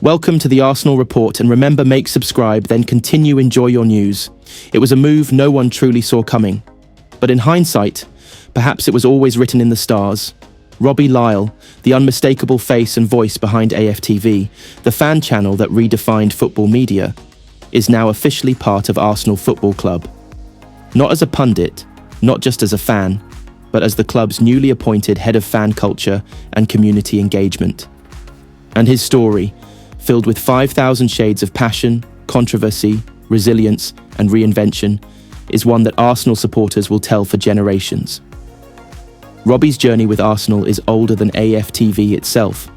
Welcome to the Arsenal Report, and remember, make subscribe, then continue enjoy your news. It was a move no one truly saw coming. But in hindsight, perhaps it was always written in the stars. Robbie Lyle, the unmistakable face and voice behind AFTV, the fan channel that redefined football media, is now officially part of Arsenal Football Club. Not as a pundit, not just as a fan, but as the club's newly appointed head of fan culture and community engagement. And his story, filled with 5,000 shades of passion, controversy, resilience, and reinvention, is one that Arsenal supporters will tell for generations. Robbie's journey with Arsenal is older than AFTV itself.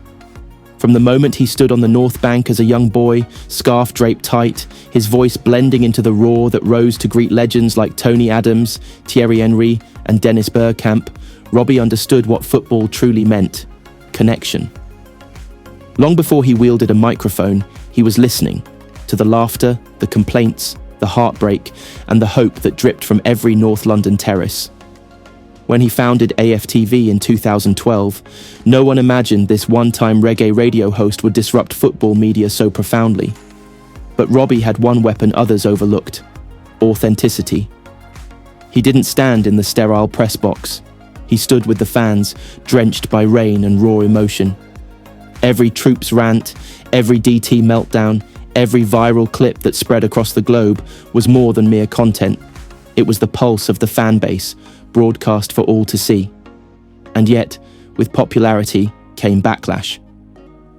From the moment he stood on the North Bank as a young boy, scarf draped tight, his voice blending into the roar that rose to greet legends like Tony Adams, Thierry Henry, and Dennis Bergkamp, Robbie understood what football truly meant: connection. Long before he wielded a microphone, he was listening to the laughter, the complaints, the heartbreak, and the hope that dripped from every North London terrace. When he founded AFTV in 2012, no one imagined this one-time reggae radio host would disrupt football media so profoundly. But Robbie had one weapon others overlooked: authenticity. He didn't stand in the sterile press box. He stood with the fans, drenched by rain and raw emotion. Every Troops rant, every DT meltdown, every viral clip that spread across the globe was more than mere content. It was the pulse of the fan base, broadcast for all to see. And yet, with popularity came backlash.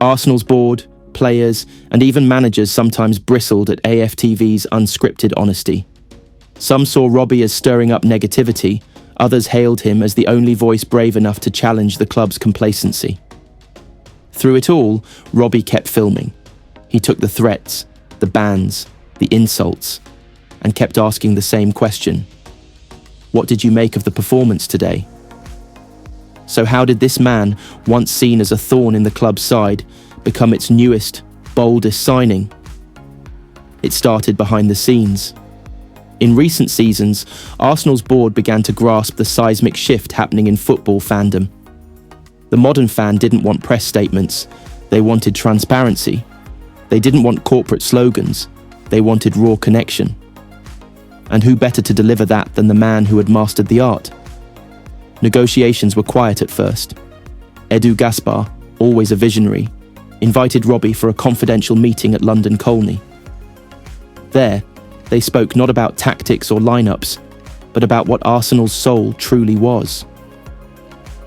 Arsenal's board, players, and even managers sometimes bristled at AFTV's unscripted honesty. Some saw Robbie as stirring up negativity, others hailed him as the only voice brave enough to challenge the club's complacency. Through it all, Robbie kept filming. He took the threats, the bans, the insults, and kept asking the same question: what did you make of the performance today? So how did this man, once seen as a thorn in the club's side, become its newest, boldest signing? It started behind the scenes. In recent seasons, Arsenal's board began to grasp the seismic shift happening in football fandom. The modern fan didn't want press statements, they wanted transparency. They didn't want corporate slogans, they wanted raw connection. And who better to deliver that than the man who had mastered the art? Negotiations were quiet at first. Edu Gaspar, always a visionary, invited Robbie for a confidential meeting at London Colney. There, they spoke not about tactics or lineups, but about what Arsenal's soul truly was.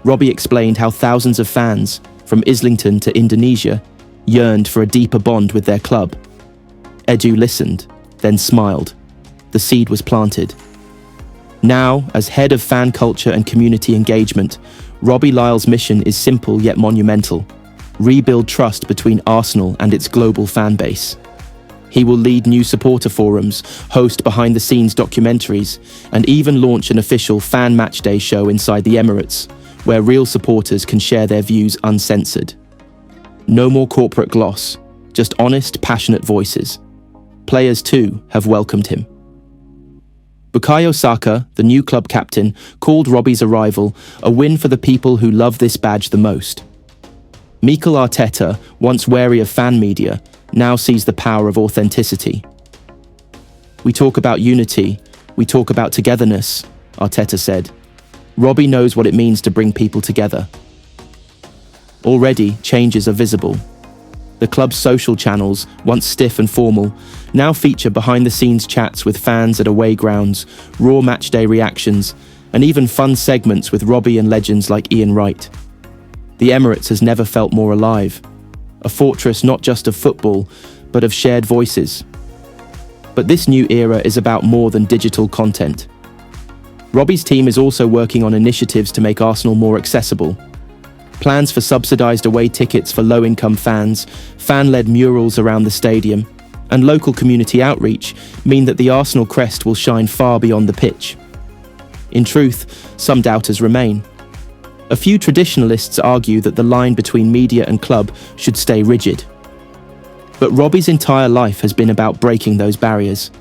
Robbie explained how thousands of fans, from Islington to Indonesia, yearned for a deeper bond with their club. Edu listened, then smiled. The seed was planted. Now, as head of fan culture and community engagement, Robbie Lyle's mission is simple yet monumental: rebuild trust between Arsenal and its global fan base. He will lead new supporter forums, host behind-the-scenes documentaries, and even launch an official fan matchday show inside the Emirates, where real supporters can share their views uncensored. No more corporate gloss, just honest, passionate voices. Players, too, have welcomed him. Bukayo Saka, the new club captain, called Robbie's arrival a win for the people who love this badge the most. Mikel Arteta, once wary of fan media, now sees the power of authenticity. "We talk about unity, we talk about togetherness," Arteta said. Robbie knows what it means to bring people together. Already, changes are visible. The club's social channels, once stiff and formal, now feature behind-the-scenes chats with fans at away grounds, raw matchday reactions, and even fun segments with Robbie and legends like Ian Wright. The Emirates has never felt more alive. A fortress not just of football, but of shared voices. But this new era is about more than digital content. Robbie's team is also working on initiatives to make Arsenal more accessible. Plans for subsidised away tickets for low-income fans, fan-led murals around the stadium, and local community outreach mean that the Arsenal crest will shine far beyond the pitch. In truth, some doubters remain. A few traditionalists argue that the line between media and club should stay rigid. But Robbie's entire life has been about breaking those barriers.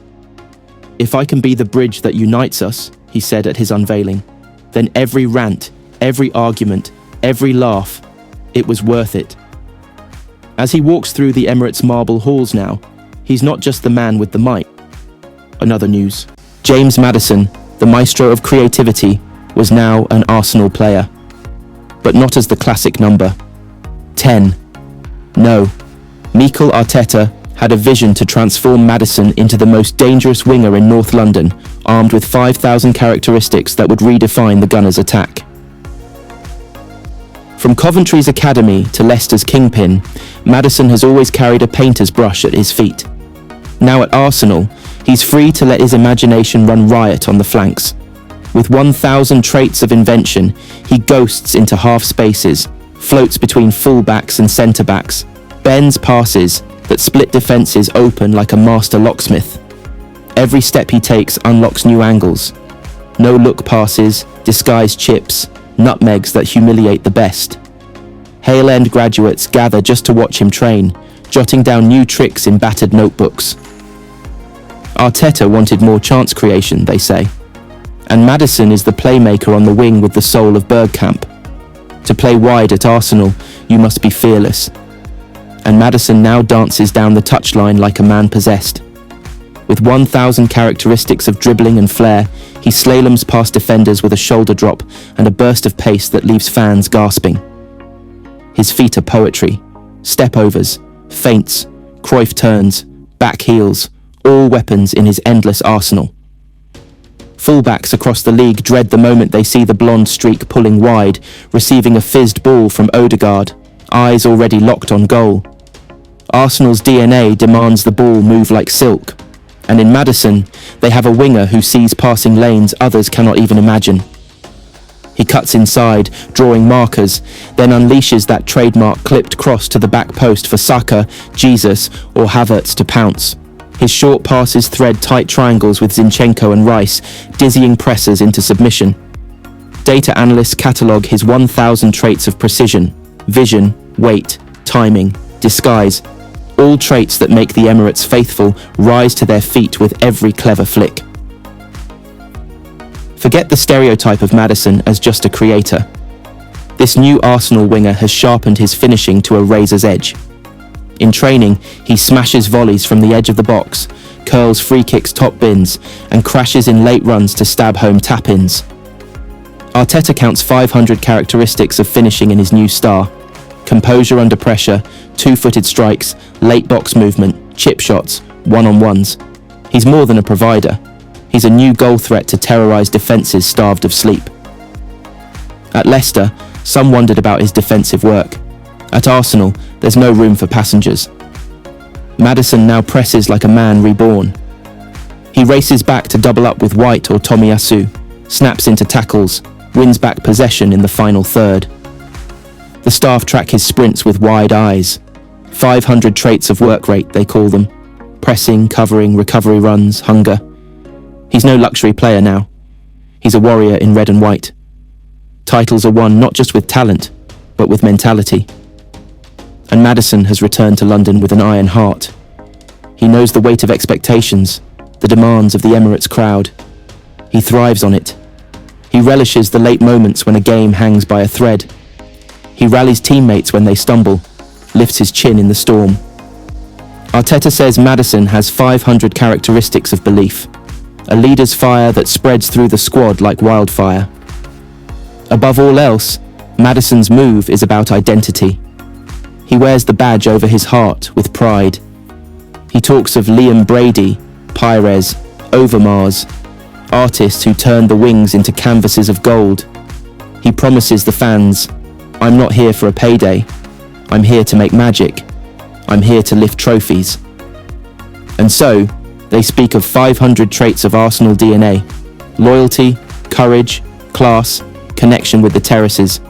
"If I can be the bridge that unites us," he said at his unveiling, "then every rant, every argument, every laugh, it was worth it." As he walks through the Emirates marble halls now, he's not just the man with the mic. Another news. James Maddison, the maestro of creativity, was now an Arsenal player. But not as the classic number 10. No, Mikel Arteta had a vision to transform Maddison into the most dangerous winger in North London, armed with 5,000 characteristics that would redefine the Gunners' attack. From Coventry's academy to Leicester's kingpin, Maddison has always carried a painter's brush at his feet. Now at Arsenal, he's free to let his imagination run riot on the flanks. With 1,000 traits of invention, he ghosts into half spaces, floats between full-backs and centre-backs, bends passes that split defences open like a master locksmith. Every step he takes unlocks new angles. No-look passes, disguised chips, nutmegs that humiliate the best. Hale End graduates gather just to watch him train, jotting down new tricks in battered notebooks. Arteta wanted more chance creation, they say. And Maddison is the playmaker on the wing with the soul of Bergkamp. To play wide at Arsenal, you must be fearless. And Maddison now dances down the touchline like a man possessed. With 1,000 characteristics of dribbling and flair, he slaloms past defenders with a shoulder drop and a burst of pace that leaves fans gasping. His feet are poetry. Step-overs, feints, Cruyff turns, back heels, all weapons in his endless arsenal. Fullbacks across the league dread the moment they see the blonde streak pulling wide, receiving a fizzed ball from Odegaard, eyes already locked on goal. Arsenal's DNA demands the ball move like silk, and in Maddison, they have a winger who sees passing lanes others cannot even imagine. He cuts inside, drawing markers, then unleashes that trademark clipped cross to the back post for Saka, Jesus, or Havertz to pounce. His short passes thread tight triangles with Zinchenko and Rice, dizzying pressers into submission. Data analysts catalogue his 1,000 traits of precision, vision, weight, timing, disguise, all traits that make the Emirates faithful rise to their feet with every clever flick. Forget the stereotype of Maddison as just a creator. This new Arsenal winger has sharpened his finishing to a razor's edge. In training, he smashes volleys from the edge of the box, curls free kicks top bins, and crashes in late runs to stab home tap-ins. Arteta counts 500 characteristics of finishing in his new star. Composure under pressure, two-footed strikes, late box movement, chip shots, one-on-ones. He's more than a provider. He's a new goal threat to terrorise defences starved of sleep. At Leicester, some wondered about his defensive work. At Arsenal, there's no room for passengers. Maddison now presses like a man reborn. He races back to double up with White or Tomiyasu, snaps into tackles, wins back possession in the final third. The staff track his sprints with wide eyes. 500 traits of work rate, they call them. Pressing, covering, recovery runs, hunger. He's no luxury player now. He's a warrior in red and white. Titles are won not just with talent, but with mentality. And Maddison has returned to London with an iron heart. He knows the weight of expectations, the demands of the Emirates crowd. He thrives on it. He relishes the late moments when a game hangs by a thread. He rallies teammates when they stumble, lifts his chin in the storm. Arteta says Maddison has 500 characteristics of belief, a leader's fire that spreads through the squad like wildfire. Above all else, Maddison's move is about identity. He wears the badge over his heart with pride. He talks of Liam Brady, Pires, Overmars, artists who turned the wings into canvases of gold. He promises the fans, "I'm not here for a payday. I'm here to make magic. I'm here to lift trophies." And so, they speak of 500 traits of Arsenal DNA: loyalty, courage, class, connection with the terraces.